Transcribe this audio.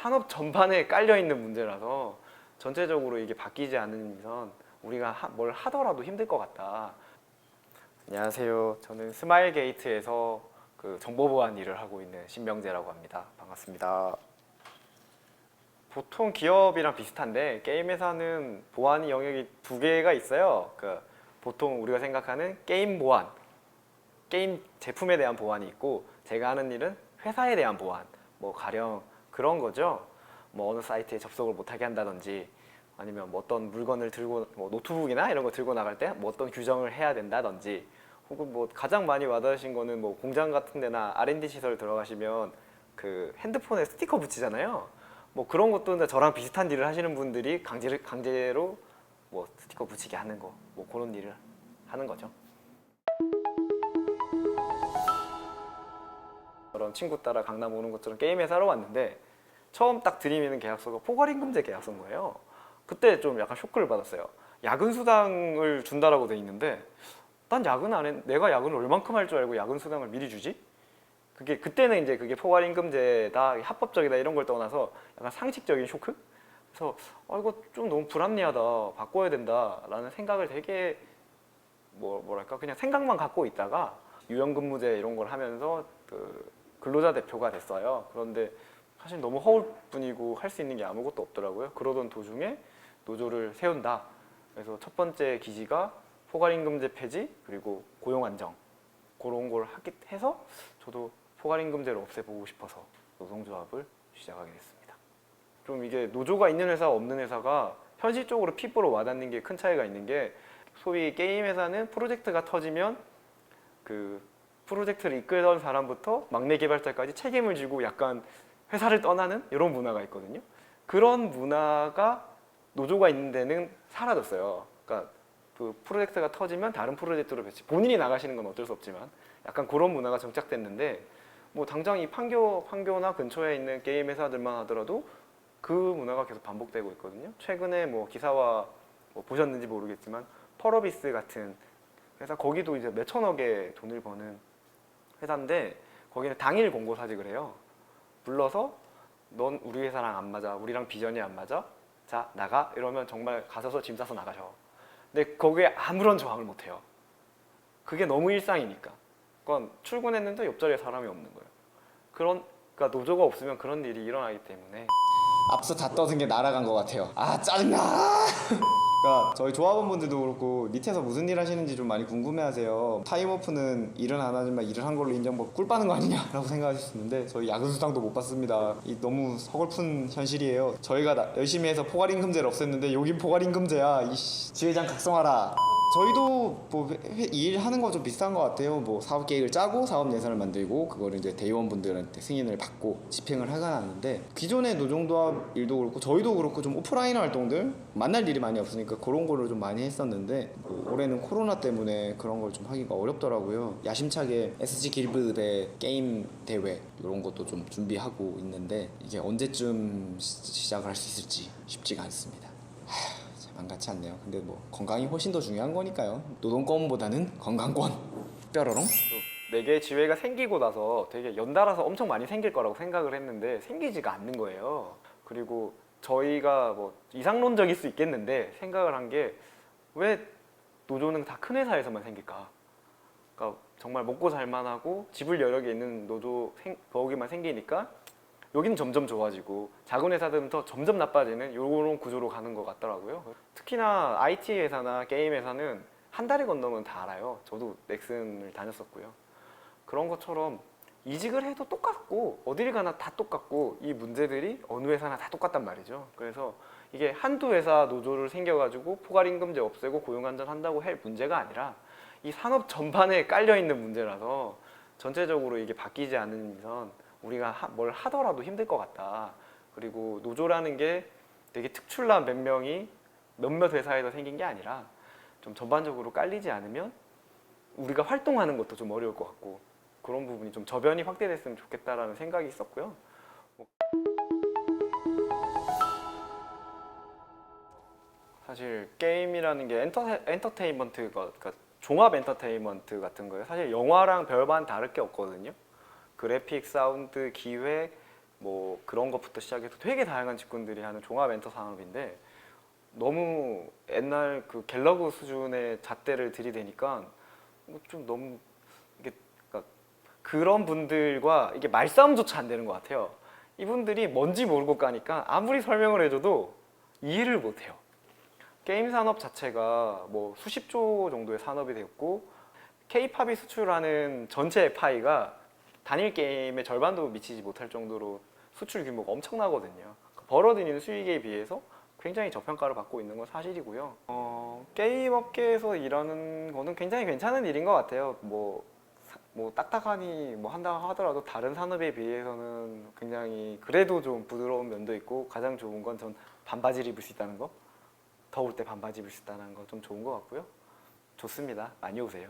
산업 전반에 깔려 있는 문제라서 전체적으로 이게 바뀌지 않는 이상 우리가 뭘 하더라도 힘들 것 같다. 안녕하세요. 저는 스마일 게이트에서 정보 보안 일을 하고 있는 신명재라고 합니다. 반갑습니다. 보통 기업이랑 비슷한데 게임 회사는 보안 영역이 두 개가 있어요. 보통 우리가 생각하는 게임 보안, 게임 제품에 대한 보안이 있고, 제가 하는 일은 회사에 대한 보안, 뭐 가령 그런 거죠. 뭐 어느 사이트에 접속을 못하게 한다든지, 아니면 뭐 어떤 물건을 들고, 뭐 노트북이나 이런 거 들고 나갈 때 뭐 어떤 규정을 해야 된다든지, 혹은 뭐 가장 많이 와닿으신 거는 뭐 공장 같은 데나 R&D 시설 들어가시면 그 핸드폰에 스티커 붙이잖아요. 뭐 그런 것도 이제 저랑 비슷한 일을 하시는 분들이 강제로 뭐 스티커 붙이게 하는 거, 뭐 그런 일을 하는 거죠. 그런 친구 따라 강남 오는 것처럼 게임 회사로 왔는데, 처음 딱 들이미는 계약서가 포괄임금제 계약서인 거예요. 그때 좀 약간 쇼크를 받았어요. 야근 수당을 준다라고 돼 있는데, 난 야근 안 했, 내가 야근을 얼만큼 할 줄 알고 야근 수당을 미리 주지? 그때는 이제 그게 포괄임금제다, 합법적이다 이런 걸 떠나서 약간 상식적인 쇼크? 그래서 이거 좀 너무 불합리하다, 바꿔야 된다라는 생각을 되게 뭐랄까 그냥 생각만 갖고 있다가 유연근무제 이런 걸 하면서 근로자 대표가 됐어요. 그런데 사실 너무 허울 뿐이고 할 수 있는 게 아무것도 없더라고요. 그러던 도중에 노조를 세운다. 그래서 첫 번째 기지가 포괄임금제 폐지, 그리고 고용 안정, 그런 걸 해서 저도 포괄임금제를 없애보고 싶어서 노동조합을 시작하게 됐습니다. 좀 이게 노조가 있는 회사 없는 회사가 현실적으로 피부로 와닿는 게 큰 차이가 있는 게, 소위 게임 회사는 프로젝트가 터지면 그 프로젝트를 이끌던 사람부터 막내 개발자까지 책임을 지고 약간 회사를 떠나는 이런 문화가 있거든요. 그런 문화가 노조가 있는 데는 사라졌어요. 그러니까 그 프로젝트가 터지면 다른 프로젝트로 배치, 본인이 나가시는 건 어쩔 수 없지만 약간 그런 문화가 정착됐는데, 뭐 당장 이 판교나 근처에 있는 게임 회사들만 하더라도 그 문화가 계속 반복되고 있거든요. 최근에 뭐 기사와 뭐 보셨는지 모르겠지만 펄어비스 같은 회사, 거기도 이제 몇천억의 돈을 버는 회사인데, 거기는 당일 공고사직을 해요. 불러서 넌 우리 회사랑 안 맞아, 우리랑 비전이 안 맞아, 자 나가, 이러면 정말 가셔서 짐 싸서 나가셔. 근데 거기에 아무런 저항을 못 해요. 그게 너무 일상이니까. 그건 출근했는데 옆자리에 사람이 없는 거예요. 그러니까 노조가 없으면 그런 일이 일어나기 때문에. 앞서 다 떠든 게 날아간 것 같아요. 아, 짜증나. 그러니까 저희 조합원분들도 그렇고 밑에서 무슨 일 하시는지 좀 많이 궁금해하세요. 타임오프는 일은 안 하지만 일을 한 걸로 인정받고 꿀 빠는 거 아니냐라고 생각하실 수 있는데, 저희 야근 수당도 못 받습니다. 이 너무 서글픈 현실이에요. 저희가 열심히 해서 포괄임금제를 없앴는데 여긴 포괄임금제야. 이씨, 지회장 각성하라. 저희도 뭐 일하는 거 좀 비슷한 것 같아요. 뭐 사업 계획을 짜고 사업 예산을 만들고 그거를 이제 대의원분들한테 승인을 받고 집행을 하가 하는데, 기존의 노동조합 일도 그렇고 저희도 그렇고 좀 오프라인 활동들 만날 일이 많이 없으니까 그런 거를 좀 많이 했었는데, 뭐 올해는 코로나 때문에 그런 걸 좀 하기가 어렵더라고요. 야심차게 SG 길드의 게임 대회 이런 것도 좀 준비하고 있는데, 이게 언제쯤 시작을 할 수 있을지 쉽지가 않습니다. 안 같지 않네요. 근데 뭐 건강이 훨씬 더 중요한 거니까요. 노동권보다는 건강권. 뾰로롱. 4개의 지회가 생기고 나서 되게 연달아서 엄청 많이 생길 거라고 생각을 했는데 생기지가 않는 거예요. 그리고 저희가 뭐 이상론적일 수 있겠는데 생각을 한 게, 왜 노조는 다 큰 회사에서만 생길까? 그러니까 정말 먹고 살만하고 지불 여력이 있는 노조 거기만 생기니까 여기는 점점 좋아지고 작은 회사들은 더 점점 나빠지는 이런 구조로 가는 것 같더라고요. 특히나 IT 회사나 게임 회사는 한 달이 건너면 다 알아요. 저도 넥슨을 다녔었고요. 그런 것처럼 이직을 해도 똑같고 어딜 가나 다 똑같고 이 문제들이 어느 회사나 다 똑같단 말이죠. 그래서 이게 한두 회사 노조를 생겨가지고 포괄임금제 없애고 고용안전한다고 할 문제가 아니라 이 산업 전반에 깔려있는 문제라서 전체적으로 이게 바뀌지 않는 이상 우리가 뭘 하더라도 힘들 것 같다. 그리고 노조라는 게 되게 특출난 몇 명이 몇몇 회사에서 생긴 게 아니라 좀 전반적으로 깔리지 않으면 우리가 활동하는 것도 좀 어려울 것 같고, 그런 부분이 좀 저변이 확대됐으면 좋겠다라는 생각이 있었고요. 사실 게임이라는 게 엔터테인먼트가, 그러니까 종합 엔터테인먼트 같은 거예요. 사실 영화랑 별반 다를 게 없거든요. 그래픽, 사운드, 기획, 뭐 그런 것부터 시작해서 되게 다양한 직군들이 하는 종합 엔터 산업인데 너무 옛날 그 갤러그 수준의 잣대를 들이대니까 좀 너무 이게 그러니까 그런 분들과 이게 말싸움조차 안 되는 것 같아요. 이분들이 뭔지 모르고 까니까 아무리 설명을 해줘도 이해를 못해요. 게임 산업 자체가 뭐 수십 조 정도의 산업이 되었고 K-팝이 수출하는 전체 파이가 단일 게임의 절반도 미치지 못할 정도로 수출 규모가 엄청나거든요. 벌어들이는 수익에 비해서 굉장히 저평가를 받고 있는 건 사실이고요. 게임 업계에서 일하는 거는 굉장히 괜찮은 일인 것 같아요. 뭐 딱딱하니 뭐 한다 하더라도 다른 산업에 비해서는 굉장히 그래도 좀 부드러운 면도 있고 가장 좋은 건 전 반바지를 입을 수 있다는 거. 더울 때 반바지 입을 수 있다는 거 좀 좋은 것 같고요. 좋습니다. 많이 오세요.